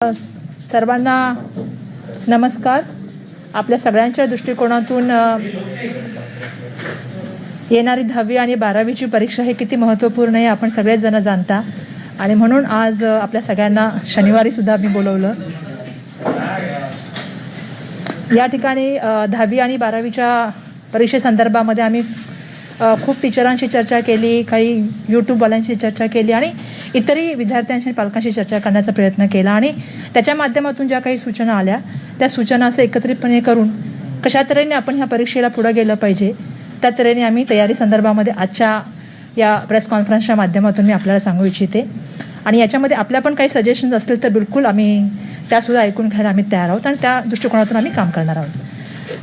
सर्वांना नमस्कार. आपल्या सगळ्यांच्या दृष्टिकोनातून येणारी 10वी आणि 12वीची परीक्षा हे किती महत्त्वपूर्ण आहे आपण सगळेच जण जाणता आणि म्हणून आज आपल्या सगळ्यांना शनिवारी सुद्धा मी बोलवलं. या ठिकाणी 10वी आणि 12वीच्या परीक्षेसंदर्भामध्ये आम्ही खूप टीचरांशी चर्चा केली, काही यूट्यूबवाल्यांशी चर्चा केली आणि इतरही विद्यार्थ्यांशी पालकांशी चर्चा करण्याचा प्रयत्न केला आणि त्याच्या माध्यमातून ज्या काही सूचना आल्या त्या सूचना असं एकत्रितपणे करून कशा तऱ्हेने आपण ह्या परीक्षेला पुढं गेलं पाहिजे त्या तऱ्हेने आम्ही तयारी संदर्भामध्ये आजच्या या प्रेस कॉन्फरन्सच्या माध्यमातून मी आपल्याला सांगू इच्छिते. आणि याच्यामध्ये आपल्या पण काही सजेशन्स असतील तर बिलकुल आम्ही त्यासुद्धा ऐकून घ्यायला आम्ही तयार आहोत आणि त्या दृष्टिकोनातून आम्ही काम करणार आहोत.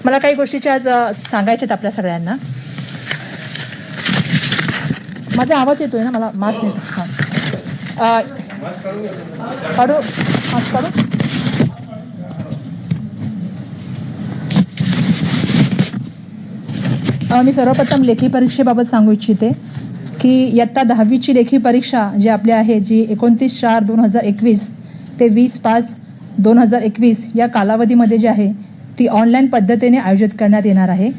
मला काही गोष्टीचे आज सांगायचे आहेत आपल्या सगळ्यांना. माझा आवाज येतोय ना? मला मास्क नाही. हां काढू मास्क काढू. मी सर्वप्रथम लेखी परीक्षेबाबत सांगू इच्छिते की इयत्ता 10वीची लेखी परीक्षा जी आपली आहे जी 29/4/2021 ते 20/5/2021 या कालावधीमध्ये जी आहे ती ऑनलाईन पद्धतीने आयोजित करण्यात येणार आहे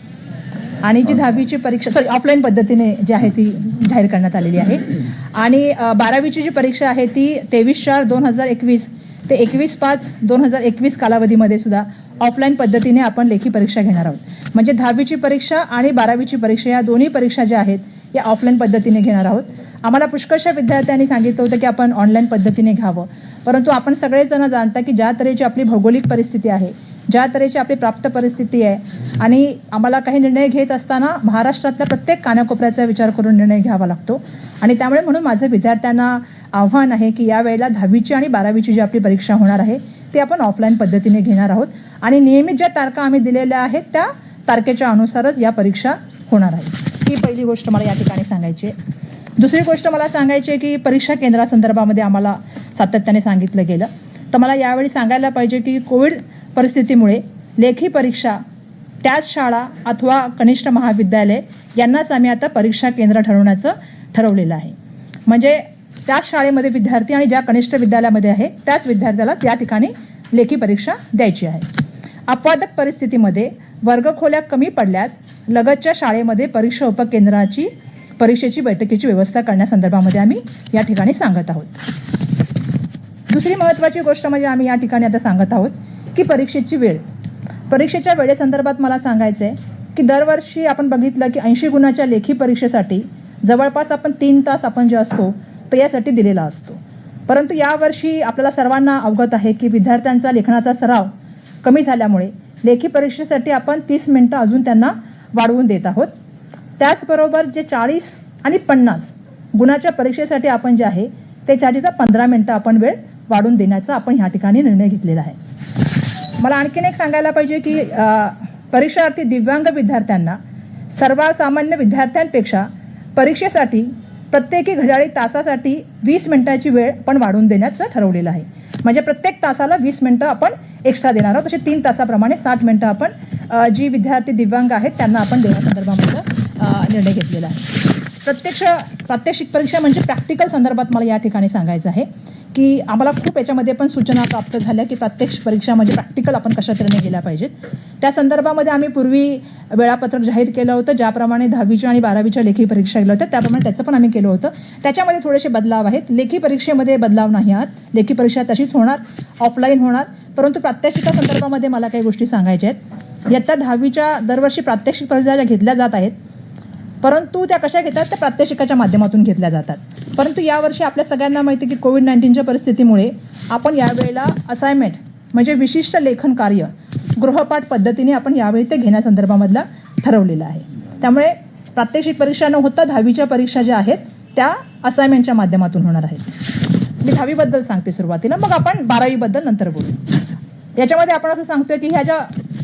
आणि जी 10वीची परीक्षा ऑफलाईन पद्धतीने जी आहे ती जाहीर करण्यात आलेली आहे. आणि 12वीची जी परीक्षा आहे ती 23/4/2021 ते 21/5/2021 कालावधीमध्ये सुद्धा ऑफलाईन पद्धतीने आपण लेखी परीक्षा घेणार आहोत. म्हणजे 10वीची परीक्षा आणि 12वीची परीक्षा या दोन्ही परीक्षा ज्या आहेत या ऑफलाईन पद्धतीने घेणार आहोत. आम्हाला पुष्कळशा विद्यार्थ्यांनी सांगितलं होतं की आपण ऑनलाईन पद्धतीने घ्यावं, परंतु आपण सगळेजण जाणता की ज्या तऱ्हेची आपली भौगोलिक परिस्थिती आहे, ज्या तऱ्हेची आपली प्राप्त परिस्थिती आहे आणि आम्हाला काही निर्णय घेत असताना महाराष्ट्रातल्या प्रत्येक कानाकोपऱ्याचा विचार करून निर्णय घ्यावा लागतो आणि त्यामुळे म्हणून माझं विद्यार्थ्यांना आव्हान आहे की यावेळेला 10वीची आणि 12वीची जी आपली परीक्षा होणार आहे ती आपण ऑफलाईन पद्धतीने घेणार आहोत आणि नियमित ज्या तारखा आम्ही दिलेल्या आहेत त्या तारखेच्या अनुसारच या परीक्षा होणार आहेत. ही पहिली गोष्ट मला या ठिकाणी सांगायची आहे. दुसरी गोष्ट मला सांगायची आहे की परीक्षा केंद्रासंदर्भामध्ये आम्हाला सातत्याने सांगितलं गेलं तर मला यावेळी सांगायला पाहिजे की कोविड परिस्थितीमुळे लेखी परीक्षा त्याच शाळा अथवा कनिष्ठ महाविद्यालय यांनाच आम्ही आता परीक्षा केंद्र ठरवलेलं आहे. म्हणजे त्याच शाळेमध्ये विद्यार्थी आणि ज्या कनिष्ठ विद्यालयामध्ये आहे त्याच विद्यार्थ्याला त्या ठिकाणी लेखी परीक्षा द्यायची आहे. अपवादक परिस्थितीमध्ये वर्गखोल्या कमी पडल्यास लगतच्या शाळेमध्ये परीक्षा उपकेंद्राची परीक्षेची बैठकीची व्यवस्था करण्यासंदर्भामध्ये आम्ही या ठिकाणी सांगत आहोत. दुसरी महत्त्वाची गोष्ट म्हणजे आम्ही या ठिकाणी आता सांगत आहोत की परीक्षेची वेळ. परीक्षेच्या वेळेसंदर्भात मला सांगायचं आहे की दरवर्षी आपण बघितलं की 80 गुणाच्या लेखी परीक्षेसाठी जवळपास आपण 3 तास आपण जे असतो तो यासाठी दिलेला असतो. परंतु यावर्षी आपल्याला सर्वांना अवगत आहे की विद्यार्थ्यांचा लेखनाचा सराव कमी झाल्यामुळे लेखी परीक्षेसाठी आपण 30 मिनटं अजून त्यांना वाढवून देत आहोत. त्याचबरोबर जे 40 आणि 50 गुणाच्या परीक्षेसाठी आपण जे आहे त्याच्यासाठी 15 मिनटं आपण वेळ वाढवून देण्याचा आपण ह्या ठिकाणी निर्णय घेतलेला आहे. मला आणखीन एक सांगायला पाहिजे की परीक्षार्थी दिव्यांग विद्यार्थ्यांना सर्वसामान्य विद्यार्थ्यांपेक्षा परीक्षेसाठी प्रत्येकी घड्याळी तासासाठी 20 मिनिटाची वेळ पण वाढवून देण्याचं ठरवलेलं आहे. म्हणजे प्रत्येक तासाला 20 मिनिटं आपण एक्स्ट्रा देणार आहोत. तसे 3 तासाप्रमाणे 60 मिनिटं आपण जी विद्यार्थी दिव्यांग आहेत त्यांना आपण देण्यासंदर्भामध्ये निर्णय घेतलेला आहे. प्रात्यक्षिक परीक्षा म्हणजे प्रॅक्टिकल संदर्भात मला या ठिकाणी सांगायचं आहे की आम्हाला खूप याच्यामध्ये पण सूचना प्राप्त झाल्या की प्रात्यक्षिक परीक्षा म्हणजे प्रॅक्टिकल आपण कशा तऱ्हेने गेल्या पाहिजेत. त्या संदर्भामध्ये आम्ही पूर्वी वेळापत्रक जाहीर केलं होतं, ज्याप्रमाणे 10वीच्या आणि 12वीच्या लेखी परीक्षा गेल्या होत्या त्याप्रमाणे त्याचं पण आम्ही केलं होतं. त्याच्यामध्ये थोडेसे बदलाव आहेत. लेखी परीक्षेमध्ये बदलाव नाही आहात. लेखी परीक्षा तशीच होणार, ऑफलाईन होणार, परंतु प्रात्यक्षिका संदर्भामध्ये मला काही गोष्टी सांगायच्या आहेत. इयत्ता 10वीच्या दरवर्षी प्रात्यक्षिक परीक्षा ज्या घेतल्या जात आहेत परंतु त्या कशा घेतात त्या प्रात्यक्षिकाच्या माध्यमातून घेतल्या जातात. परंतु यावर्षी आपल्या सगळ्यांना माहिती की कोविड-19च्या परिस्थितीमुळे आपण यावेळेला असाइनमेंट म्हणजे विशिष्ट लेखन कार्य गृहपाठ पद्धतीने आपण यावेळी ते घेण्यासंदर्भामधला ठरवलेलं आहे. त्यामुळे प्रात्यक्षिक परीक्षा न होता 10वीच्या परीक्षा ज्या आहेत त्या असाइनमेंटच्या माध्यमातून होणार आहेत. मी 10वीबद्दल सांगते सुरुवातीला, मग आपण 12वीबद्दल नंतर बोलू. याच्यामध्ये आपण असं सांगतोय की ह्या ज्या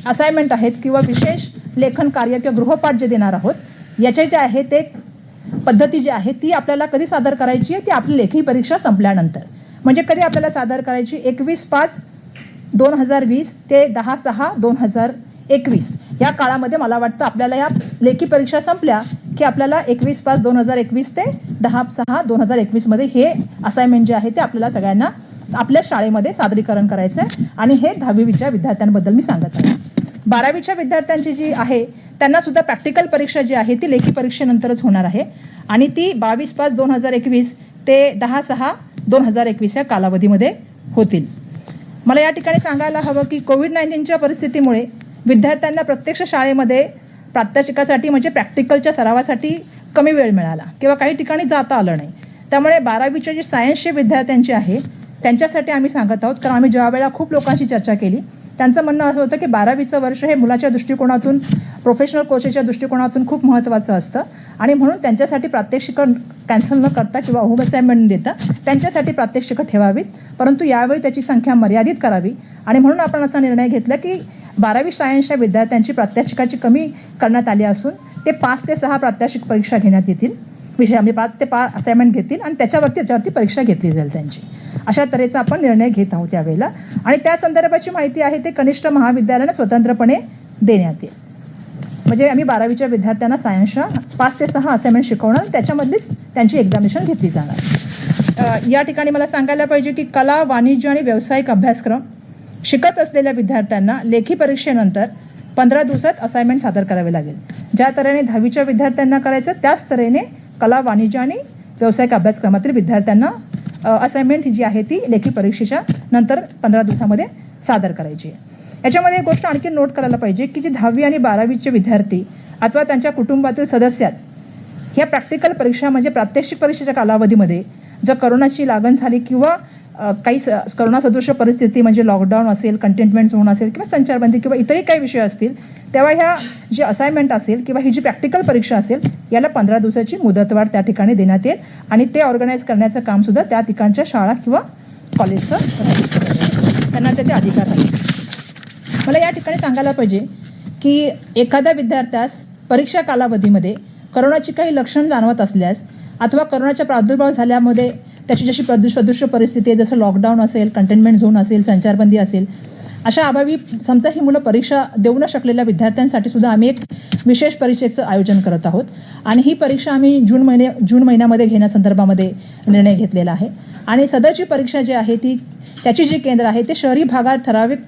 असाइनमेंट आहेत किंवा विशेष लेखन कार्य किंवा गृहपाठ जे देणार आहोत याचे जे आहे ते पद्धती जी आहे ती आपल्याला कधी सादर करायची आहे ती आपली लेखी परीक्षा संपल्यानंतर. म्हणजे कधी आपल्याला सादर करायची 21/5/2020 ते 10/6/2021 या काळामध्ये मला वाटतं आपल्याला या लेखी परीक्षा संपल्या की आपल्याला 21/5/2021 ते 10/6/2021 मध्ये हे असाइनमेंट जे आहे ते आपल्याला सगळ्यांना आपल्या शाळेमध्ये सादरीकरण करायचं आहे आणि हे 10वीच्या विद्यार्थ्यांबद्दल मी सांगत आहे. 12वीच्या विद्यार्थ्यांची जी आहे त्यांना सुद्धा प्रॅक्टिकल परीक्षा जी आहे ती लेखी परीक्षेनंतरच होणार आहे आणि ती 22/5/2021 ते 10/6/2021 या कालावधीमध्ये होतील. मला या ठिकाणी सांगायला हवं की कोविड-19च्या परिस्थितीमुळे विद्यार्थ्यांना प्रत्यक्ष शाळेमध्ये प्रात्यक्षिकासाठी म्हणजे प्रॅक्टिकलच्या सरावासाठी कमी वेळ मिळाला किंवा काही ठिकाणी जाता आलं नाही. त्यामुळे 12वीचे जे सायन्सचे विद्यार्थ्यांचे आहे त्यांच्यासाठी आम्ही सांगत आहोत, कारण आम्ही ज्या वेळेला खूप लोकांशी चर्चा केली त्यांचं म्हणणं असं होतं की 12वीचं वर्ष हे मुलाच्या दृष्टिकोनातून प्रोफेशनल कोर्सेसच्या दृष्टिकोनातून खूप महत्त्वाचं असतं आणि म्हणून त्यांच्यासाठी प्रात्यक्षिकं कॅन्सल न करता किंवा होम असाइनमेंट देता त्यांच्यासाठी प्रात्यक्षिकं ठेवावीत, परंतु यावेळी त्याची संख्या मर्यादित करावी आणि म्हणून आपण असा निर्णय घेतला की 12वी सायन्सच्या विद्यार्थ्यांची प्रात्यक्षिकाची कमी करण्यात आली असून ते 5 ते 6 प्रात्यक्षिक परीक्षा घेण्यात येतील. विषय म्हणजे 5 ते 5 असाइनमेंट घेतील आणि त्याच्यावरती परीक्षा घेतली जाईल त्यांची. अशा तऱ्हेचा आपण निर्णय घेत आहोत त्यावेळेला आणि त्या संदर्भाची माहिती आहे ते कनिष्ठ महाविद्यालयाने स्वतंत्रपणे देण्यात येईल. म्हणजे आम्ही 12वीच्या विद्यार्थ्यांना सायन्सच्या 5 ते 6 असाइनमेंट शिकवणार, त्याच्यामधलीच त्यांची एक्झामिनेशन घेतली जाणार. या ठिकाणी मला सांगायला पाहिजे की कला, वाणिज्य आणि व्यावसायिक अभ्यासक्रम शिकत असलेल्या विद्यार्थ्यांना लेखी परीक्षेनंतर 15 दिवसात असाइनमेंट सादर करावे लागेल. ज्या तऱ्हेने 10वीच्या विद्यार्थ्यांना करायचं त्याच तऱ्हेने कला, वाणिज्य आणि व्यावसायिक अभ्यासक्रमातील विद्यार्थ्यांना असाइनमेंट जी आहे ती लेखी परीक्षेच्या नंतर 15 दिवसामध्ये सादर करायची आहे. याच्यामध्ये एक गोष्ट आणखी नोट करायला पाहिजे की जे 10वी आणि 12वीचे विद्यार्थी अथवा त्यांच्या कुटुंबातील सदस्यात ह्या प्रॅक्टिकल परीक्षा म्हणजे प्रात्यक्षिक परीक्षेच्या कालावधीमध्ये जर करोनाची लागण झाली किंवा काही करोना सदृश परिस्थिती म्हणजे लॉकडाऊन असेल, कंटेनमेंट झोन असेल किंवा संचारबंदी किंवा इतरही काही विषय असतील, तेव्हा ह्या जे असाइनमेंट असेल किंवा ही जी प्रॅक्टिकल परीक्षा असेल याला 15 दिवसाची मुदतवाढ त्या ठिकाणी देण्यात येईल आणि ते ऑर्गनाईज करण्याचं कामसुद्धा त्या ठिकाणच्या शाळा किंवा कॉलेजचं त्यांना ते अधिकार आहे. मला या ठिकाणी सांगायला पाहिजे की एखाद्या विद्यार्थ्यास परीक्षा कालावधीमध्ये करोनाची काही लक्षण जाणवत असल्यास अथवा करोनाचा प्रादुर्भाव झाल्यामध्ये त्याची जशी सदृश्य परिस्थिती आहे, जसं लॉकडाऊन असेल, कंटेनमेंट झोन असेल, संचारबंदी असेल, अशा अभावी समजा ही मुलं परीक्षा देऊ न शकलेल्या विद्यार्थ्यांसाठी सुद्धा आम्ही एक विशेष परीक्षेचं आयोजन करत आहोत आणि ही परीक्षा आम्ही जून महिन्यामध्ये घेण्यासंदर्भामध्ये निर्णय घेतलेला आहे आणि सदरची परीक्षा जी आहे ती त्याची जी केंद्र आहे ते शहरी भागात ठराविक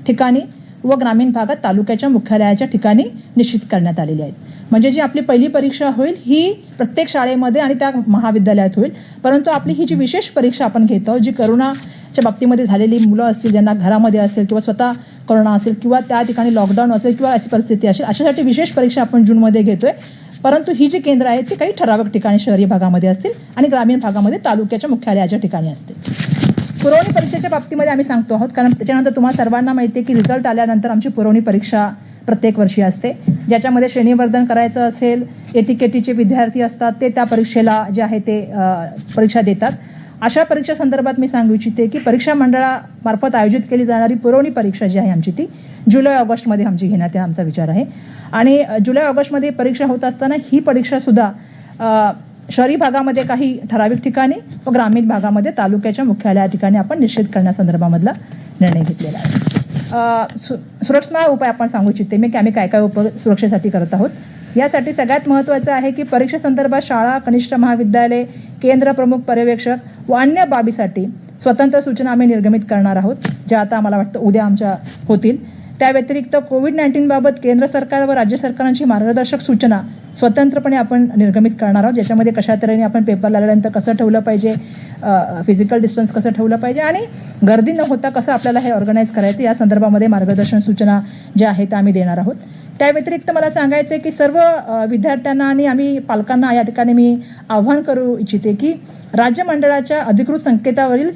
ठिकाणी व ग्रामीण भागात तालुक्याच्या मुख्यालयाच्या ठिकाणी निश्चित करण्यात आलेली आहेत. म्हणजे जी आपली पहिली परीक्षा होईल ही प्रत्येक शाळेमध्ये आणि त्या महाविद्यालयात होईल, परंतु आपली ही जी विशेष परीक्षा आपण घेत आहोत जी करोनाच्या बाबतीमध्ये झालेली मुलं असतील ज्यांना घरामध्ये असेल किंवा स्वतः करोना असेल किंवा त्या ठिकाणी लॉकडाऊन असेल किंवा अशी परिस्थिती असेल, अशासाठी विशेष परीक्षा आपण जूनमध्ये घेतोय. परंतु ही जी केंद्र आहेत ती काही ठराविक ठिकाणी शहरी भागामध्ये असतील आणि ग्रामीण भागामध्ये तालुक्याच्या मुख्यालयाच्या ठिकाणी असतील. पुरवणी परीक्षेच्या बाबतीमध्ये आम्ही सांगतो आहोत कारण त्याच्यानंतर तुम्हाला सर्वांना माहिती आहे की रिझल्ट आल्यानंतर आमची पुरवणी परीक्षा प्रत्येक वर्षी असते, ज्याच्यामध्ये श्रेणीवर्धन करायचं असेल, एटीकेटीचे विद्यार्थी असतात ते त्या परीक्षेला जे आहे ते परीक्षा देतात. अशा परीक्षा संदर्भात मी सांगू इच्छिते की परीक्षा मंडळामार्फत आयोजित केली जाणारी पुरवणी परीक्षा जी आहे आमची ती जुलै-ऑगस्टमध्ये आमची घेण्यात आमचा विचार आहे आणि जुलै-ऑगस्टमध्ये परीक्षा होत असताना ही परीक्षासुद्धा शहरी भागामध्ये काही ठराविक ठिकाणी व ग्रामीण भागामध्ये तालुक्याच्या मुख्यालया ठिकाणी आपण निश्चित करण्यासंदर्भामधला निर्णय घेतलेला आहे. सुरक्षा उपाय आपण सांगू इच्छिते मी की आम्ही काय काय उपाय सुरक्षेसाठी करत आहोत. यासाठी सगळ्यात महत्त्वाचं आहे की परीक्षेसंदर्भात शाळा, कनिष्ठ महाविद्यालय, केंद्र प्रमुख पर्यवेक्षक व अन्य बाबीसाठी स्वतंत्र सूचना आम्ही निर्गमित करणार आहोत, ज्या आता मला वाटतं उद्या आमच्या होतील. त्या व्यतिरिक्त कोविड-19 बाबत केंद्र सरकार व राज्य सरकारांची मार्गदर्शक सूचना स्वतंत्रपणे आपण निर्गमित करणार आहोत, ज्याच्यामध्ये कशा तऱ्हेने आपण पेपर लागल्यानंतर कसं ठेवलं पाहिजे, फिजिकल डिस्टन्स कसं ठेवलं पाहिजे आणि गर्दी न होता कसं आपल्याला हे ऑर्गनाईज करायचं या संदर्भामध्ये मार्गदर्शन सूचना ज्या आहेत त्या आम्ही देणार आहोत. त्या व्यतिरिक्त मला सांगायचं आहे की सर्व विद्यार्थ्यांना आणि आम्ही पालकांना या ठिकाणी मी आव्हान करू इच्छिते की राज्य मंडळाच्या अधिकृत संकेतावरील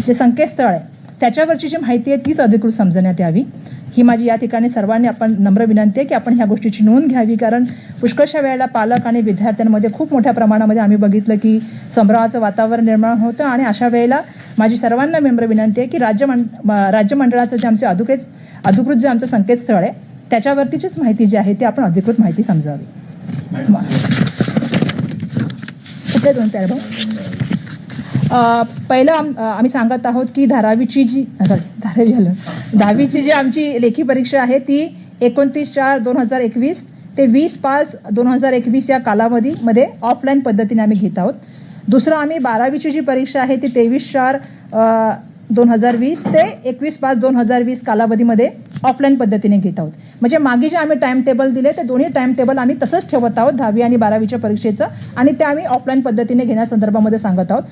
जे संकेतस्थळ आहे त्याच्यावरची जी माहिती आहे तीच अधिकृत समजण्यात यावी. ही माझी या ठिकाणी सर्वांनी आपण नम्र विनंती आहे की आपण ह्या गोष्टीची नोंद घ्यावी, कारण पुष्कळशा वेळेला पालक आणि विद्यार्थ्यांमध्ये खूप मोठ्या प्रमाणामध्ये आम्ही बघितलं की संभ्रमाचं वातावरण निर्माण होतं आणि अशा वेळेला माझी सर्वांना नम्र विनंती आहे की राज्य मंडळाचं जे आमचे अधिकृत जे आमचं संकेतस्थळ आहे त्याच्यावरतीचीच माहिती जी आहे ती आपण अधिकृत माहिती समजावी. कुठले दोन पॅराग्राफ? पहिलं आम्ही सांगत आहोत की 10वीची जी आमची लेखी परीक्षा आहे ती 29/4/2021 ते 20/5/2021 या कालावधीमध्ये ऑफलाईन पद्धतीने आम्ही घेत आहोत. दुसरं आम्ही 12वीची जी परीक्षा आहे ती 23/4 2020 ते 21/5/2020 कालावधीमध्ये ऑफलाईन पद्धतीने घेत आहोत. म्हणजे मागे जे आम्ही टाइम टेबल दिले ते दोन्ही टाइम टेबल आम्ही तसंच ठेवत आहोत 10वी आणि 12वीच्या परीक्षेचं, आणि ते आम्ही ऑफलाईन पद्धतीने घेण्यासंदर्भामध्ये सांगत आहोत.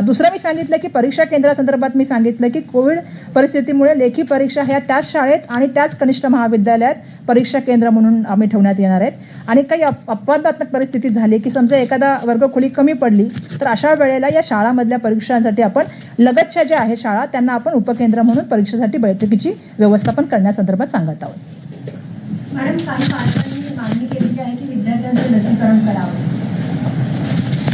दुसरं मी सांगितलं की परीक्षा केंद्रासंदर्भात मी सांगितलं की कोविड परिस्थितीमुळे लेखी परीक्षा ह्या त्याच शाळेत आणि त्याच कनिष्ठ महाविद्यालयात परीक्षा केंद्र म्हणून आम्ही ठेवण्यात येणार आहेत. आणि काही अपवादात्मक परिस्थिती झाली की समजा एखादा वर्गखोली कमी पडली तर अशा वेळेला या शाळामधल्या परीक्षांसाठी आपण लगतच्या ज्या आहेत शाळा त्यांना आपण उपकेंद्र म्हणून परीक्षेसाठी बैठकीची व्यवस्थापन करण्यासंदर्भात सांगत आहोत. मॅडम, काही पालकांनी मागणी केलेली आहे की विद्यार्थ्यांचं लसीकरण करावं.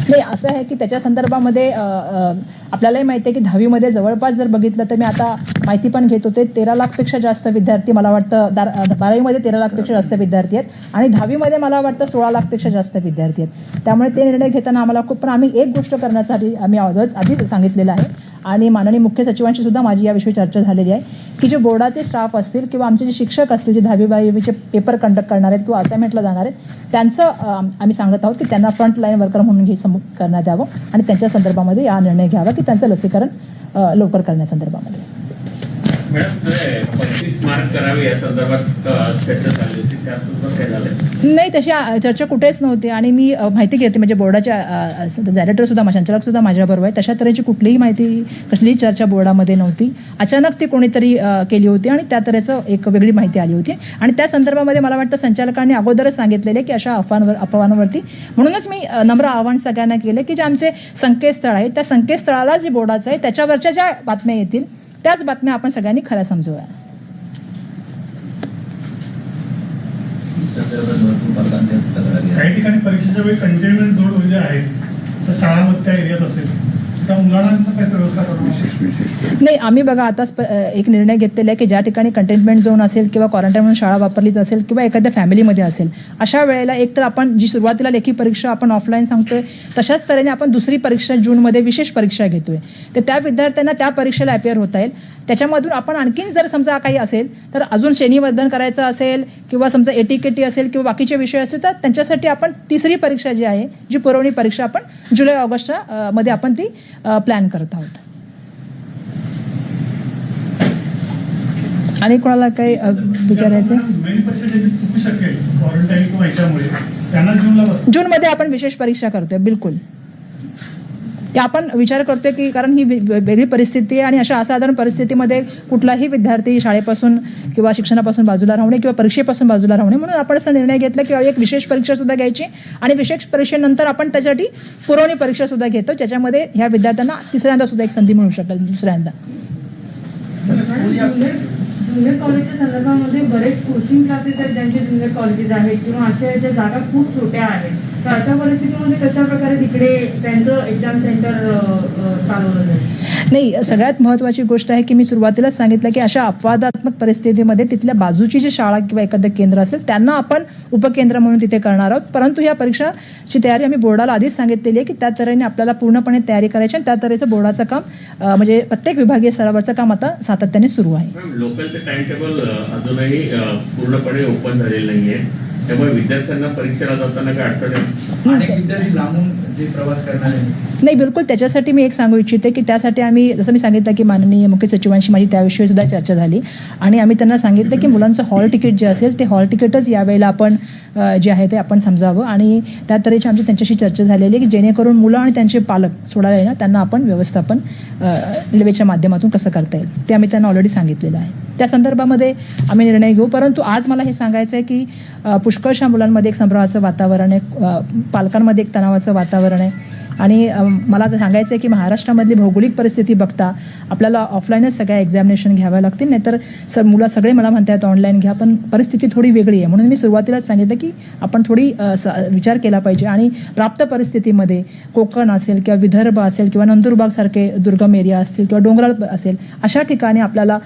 नाही, असं आहे की त्याच्या संदर्भामध्ये आपल्यालाही माहिती आहे की 10वीमध्ये जवळपास जर बघितलं तर मी आता माहिती पण घेत होते 13 लाखपेक्षा जास्त विद्यार्थी, मला वाटतं 12वीमध्ये 13 लाखपेक्षा जास्त विद्यार्थी आहेत आणि 10वीमध्ये मला वाटतं 16 लाखपेक्षा जास्त विद्यार्थी आहेत. त्यामुळे ते निर्णय घेताना आम्हाला खूप, पण आम्ही एक गोष्ट करण्यासाठी आम्ही आधीच सांगितलेलं आहे आणि माननीय मुख्य सचिवांशी सुद्धा माझी याविषयी चर्चा झालेली आहे की जे बोर्डाचे स्टाफ असतील किंवा आमचे जे शिक्षक असतील जे 10वी 12वीचे पेपर कंडक्ट करणार आहेत किंवा असाइनमेंटला जाणार आहेत त्यांचं आम्ही सांगत आहोत की त्यांना फ्रंटलाईन वर्कर म्हणून करण्यात यावं आणि त्यांच्या संदर्भामध्ये हा निर्णय घ्यावा की त्यांचं लसीकरण लवकर करण्यासंदर्भामध्ये. मॅडम, 25 मार्क करावे या संदर्भात चर्चा झाली होती, त्यासोबत काय झालं? नाही, तशी चर्चा कुठेच नव्हती आणि मी माहिती घेते म्हणजे बोर्डाच्या डायरेक्टरसुद्धा संचालकसुद्धा माझ्याबरोबर आहे. तशा तऱ्हेची कुठलीही माहिती कसलीही चर्चा बोर्डामध्ये नव्हती. अचानक ती कोणीतरी केली होती आणि त्या तऱ्हेचं एक वेगळी माहिती आली होती आणि त्या संदर्भामध्ये मला वाटतं संचालकांनी अगोदरच सांगितलेले की अशा अफवांवरती, म्हणूनच मी नम्र आव्हान सगळ्यांना केलं की जे आमचे संकेतस्थळ आहे त्या संकेतस्थळाला जे बोर्डाचं आहे त्याच्यावरच्या ज्या बातम्या येतील त्याच बातम्या आपण सगळ्यांनी खऱ्या समजूया. काही ठिकाणी परीक्षेच्या वेळी कंटेनमेंट झोन जे आहेत तर शाळांमध्ये त्या एरियात असेल त्या मुलांना काय व्यवस्था करणं. नाही, आम्ही बघा आताच एक निर्णय घेतलेला आहे की ज्या ठिकाणी कंटेनमेंट झोन असेल किंवा क्वारंटाईन म्हणून शाळा वापरलीच असेल किंवा एखाद्या फॅमिलीमध्ये असेल अशा वेळेला एक तर आपण जी सुरुवातीला लेखी परीक्षा आपण ऑफलाईन सांगतोय तशाच तऱ्हेने आपण दुसरी परीक्षा जूनमध्ये विशेष परीक्षा घेतोय तर त्या विद्यार्थ्यांना त्या परीक्षेला अपिअर होता येईल. त्याच्यामधून आपण आणखीन जर समजा काही असेल तर अजून श्रेणीवर्धन करायचं असेल किंवा समजा एटीकेटी असेल किंवा बाकीचे विषय असेल तर त्यांच्यासाठी आपण तिसरी परीक्षा जी आहे जी पुरवणी परीक्षा आपण जुलै ऑगस्टच्या मध्ये आपण ती प्लॅन करत आहोत. आणि कोणाला काही विचारायचं? जूनमध्ये आपण विशेष परीक्षा करतोय बिलकुल. ते आपण विचार करतोय की कारण ही वेगळी परिस्थिती आहे आणि अशा असाधारण परिस्थितीमध्ये कुठलाही विद्यार्थी शाळेपासून किंवा शिक्षणापासून बाजूला राहणे किंवा परीक्षेपासून बाजूला राहणे म्हणून आपण असा निर्णय घेतला की एक विशेष परीक्षासुद्धा घ्यायची आणि विशेष परीक्षेनंतर आपण त्यासाठी पुरवणी परीक्षासुद्धा घेतो ज्याच्यामध्ये ह्या विद्यार्थ्यांना तिसऱ्यांदा सुद्धा एक संधी मिळू शकेल दुसऱ्यांदा. ज्युनियर कॉलेजच्या संदर्भामध्ये बरेच कोचिंग क्लासेस आहेत ज्यांचे ज्युनियर कॉलेजेस आहेत किंवा अशा ज्या जागा खूप छोट्या आहेत तर अशा परिस्थितीमध्ये कशा प्रकारे तिकडे त्यांचं एक्झाम सेंटर चालवलं जाईल? नाही, सगळ्यात महत्त्वाची गोष्ट आहे की मी सुरुवातीलाच सांगितलं की अशा अपवादात्मक परिस्थितीमध्ये तिथल्या बाजूची जी शाळा किंवा एखादं केंद्र असेल त्यांना आपण उपकेंद्र म्हणून तिथे करणार आहोत. परंतु ह्या परीक्षाची तयारी आम्ही बोर्डाला आधीच सांगितलेली आहे की त्या तऱ्हेने आपल्याला पूर्णपणे तयारी करायची आणि त्या तऱ्हेचं बोर्डाचं काम म्हणजे प्रत्येक विभागीय स्तरावरचं काम आता सातत्याने सुरू आहे. लोकलचं टाइम टेबल अजूनही पूर्णपणे ओपन झालेलं नाहीये त्यामुळे विद्यार्थ्यांना परीक्षेला जाताना काय अडचण अनेक विद्यार्थी लांबून जे प्रवास करणार आहे. नाही, बिलकुल त्याच्यासाठी मी एक सांगू इच्छिते की त्यासाठी आम्ही जसं मी सांगितलं की माननीय मुख्य सचिवांशी माझी त्याविषयी सुद्धा चर्चा झाली आणि आम्ही त्यांना सांगितलं की मुलांचं हॉल तिकीट जे असेल ते हॉल तिकीटच यावेळेला आपण जे आहे ते आपण समजावं आणि त्या तऱ्हेची आमची त्यांच्याशी चर्चा झालेली आहे की जेणेकरून मुलं आणि त्यांचे पालक सोडायला येणार त्यांना आपण व्यवस्थापन रेल्वेच्या माध्यमातून कसं करता येईल ते आम्ही त्यांना ऑलरेडी सांगितलेलं आहे. त्या संदर्भामध्ये आम्ही निर्णय घेऊ. परंतु आज मला हे सांगायचं आहे की पुष्कळशा मुलांमध्ये एक संभ्रमाचं वातावरण आहे, पालकांमध्ये एक तणावाचं वातावरण आहे आणि मला असं सांगायचं आहे की महाराष्ट्रामधली भौगोलिक परिस्थिती बघता आपल्याला ऑफलाईनच सगळ्या एक्झामिनेशन घ्याव्या लागतील नाहीतर मुलं सगळे मला म्हणतात ऑनलाईन घ्या पण परिस्थिती थोडी वेगळी आहे म्हणून मी सुरुवातीलाच सांगितलं की आपण थोडी विचार केला पाहिजे आणि प्राप्त परिस्थितीमध्ये कोकण असेल किंवा विदर्भ असेल किंवा नंदुरबारसारखे दुर्गम एरिया असतील किंवा डोंगराळ असेल अशा ठिकाणी आपल्याला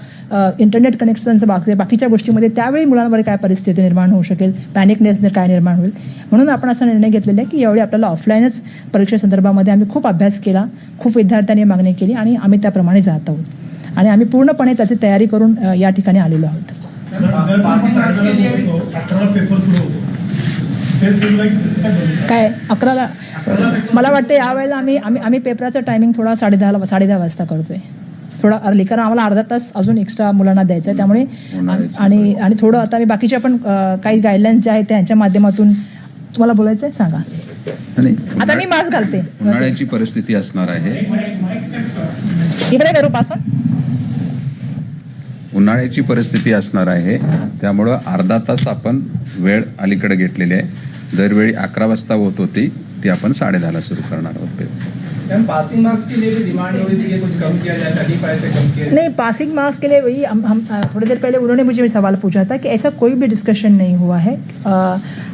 इंटरनेट कनेक्शनचं बाकीच्या गोष्टीमध्ये त्यावेळी मुलांवर काय परिस्थिती निर्माण होऊ शकेल, पॅनिकनेस काय निर्माण होईल म्हणून आपण असा निर्णय घेतलेला आहे की यावेळी आपल्याला ऑफलाईनच परीक्षेसंदर्भामध्ये आम्ही खूप अभ्यास केला, खूप विद्यार्थ्यांनी मागणी केली आणि आम्ही त्याप्रमाणे जात आहोत आणि आम्ही पूर्णपणे त्याची तयारी करून या ठिकाणी आलेलो आहोत. काय 11ला मला वाटतं यावेळेला आम्ही पेपराचं टायमिंग थोडा 10:30 वाजता करतोय. थोडा अर्ली, कारण आम्हाला अर्धा तास अजून एक्स्ट्रा मुलांना द्यायचं आहे. त्यामुळे आणि थोडं आता मी बाकीच्या पण काही गाईडलाईन्स ज्या आहेत त्यांच्या माध्यमातून तुम्हाला बोलायचं आहे सांगा. नाही, आता मी मास्क घालते. उन्हाळ्याची परिस्थिती असणार आहे. इकडे करू पासून. उन्हाळ्याची परिस्थिती असणार आहे, त्यामुळं अर्धा तास आपण वेळ अलीकडे घेतलेली आहे. दरवेळी 11 वाजता होत होती, ती आपण 10:30ला सुरू करणार आहोत. मैम पासिंग मार्क्स के लिए भी डिमांड हो रही थी कि कुछ कम किया जाए, 35 से कम किया नहीं, पासिंग मार्क्स के लिए वही हम थोड़ी देर पहले उन्होंने मुझे सवाल पूछा था कि ऐसा कोई भी डिस्कशन नहीं हुआ है.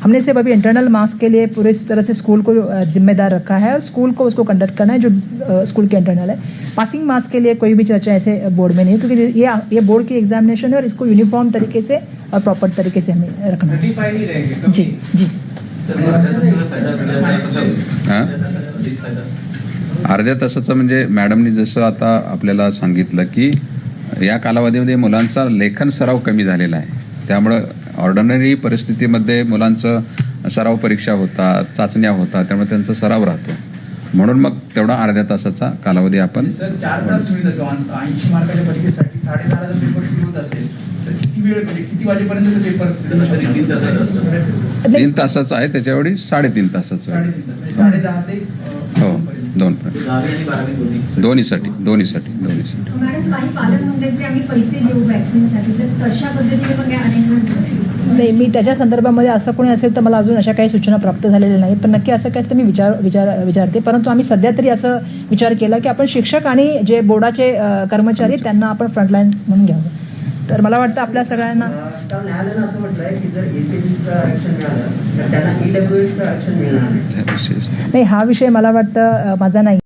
हमने सिर्फ अभी इंटरनल मार्क्स के लिए पूरी तरह से स्कूल को जिम्मेदार रखा है और स्कूल को उसको कंडक्ट करना है जो स्कूल के इंटरनल है. पासिंग मार्क्स के लिए कोई भी चर्चा ऐसे बोर्ड में नहीं है, क्योंकि ये बोर्ड की एग्जामिनेशन है और इसको यूनिफॉर्म तरीके से और प्रॉपर तरीके से हमें रखना है. 35 नहीं रहेंगे. जी जी. हां, अर्ध्या तासाचं म्हणजे मॅडमनी जसं आता आपल्याला सांगितलं की या कालावधीमध्ये मुलांचा लेखन सराव कमी झालेला आहे. त्यामुळं ऑर्डिनरी परिस्थितीमध्ये मुलांचं सराव परीक्षा होतात, चाचण्या होतात, त्यामुळे त्यांचा सराव राहतो. म्हणून मग तेवढा अर्ध्या तासाचा कालावधी आपण सर 4 तास मिळतात 80 मार्काच्या परीक्षेसाठी. 10:30ला जर पेपर सुरू होत असेल तर किती वेळ, म्हणजे किती वाजेपर्यंत पेपर? 3 तासाचा आहे, त्याच्यावेळी 3.5 तासाचं आहे. 10:30 ते हो, 2 दोन्हीसाठी. मॅडम काही पालक म्हणतात की आम्ही पैसे देऊ वॅक्सिनसाठी, तर तशा पद्धतीने पण काही अरेंजमेंट नाही, मी त्याच्या संदर्भामध्ये असं कोणी असेल तर मला अजून अशा काही सूचना प्राप्त झालेल्या नाहीत, पण नक्की असं काय तर मी विचारते. परंतु आम्ही सध्या तरी असं विचार केला की आपण शिक्षक आणि जे बोर्डाचे कर्मचारी त्यांना आपण फ्रंटलाईन म्हणून घ्यावं. तर मला वाटतं आपल्या सगळ्यांना न्यायालयानं असं म्हटलंय की जर एसीबीचं आरक्षण मिळालं तर त्यांना ईडब्ल्यूएसचं आरक्षण मिळणार नाही. नाही, हा विषय मला वाटतं माझा नाही.